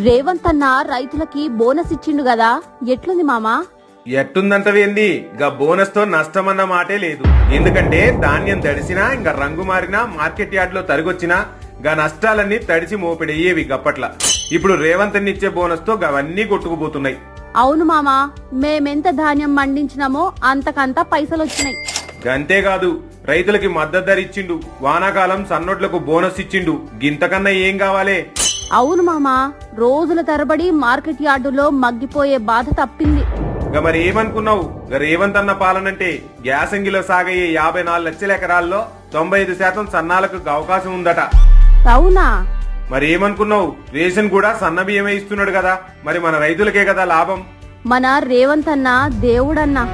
రేవంత్ అన్న రైతులకి బోనస్ ఇచ్చిండు గదా, ఎట్లుంది మామా? ఎట్టుందంటవేంది? గా బోనస్ తో నష్టమన్న మాటే లేదు. ఎందుకంటే ధాన్యం తడిసినా ఇంకా రంగు మారినా మార్కెట్ యార్డ్ లో తరిగొచ్చినా గా నష్టాలన్నీ తడిసి మోపిడయ్యేవి గప్పట్ల. ఇప్పుడు రేవంత్ ఇచ్చే బోనస్ తో గవన్నీ కొట్టుకుపోతున్నాయి. అవును మామా, మేమెంత ధాన్యం మండించినామో అంతకంతా పైసలొచ్చినాయి. గంతేకాదు, రైతులకి మద్దతు ధర ఇచ్చిండు, వానాకాలం సన్నోట్లకు బోనస్ ఇచ్చిండు. గింతకన్నా ఏం కావాలే? అవును మామా, రోజుల తరబడి మార్కెట్ యార్డులో మగ్గిపోయే బాధ తప్పింది. మరి ఏమనుకున్నావు? రేవంత్ అన్న పాలనంటే గ్యాసంగిలో సాగయ్యే 54 లక్షల ఎకరాల్లో 95% సన్నాలకు అవకాశం ఉందట. అవునా? మరి ఏమనుకున్నావు? రేషన్ కూడా సన్న బియ్యమే ఇస్తున్నాడు కదా, మరి మన రైతులకే కదా లాభం. మన రేవంత్ అన్న దేవుడన్నా.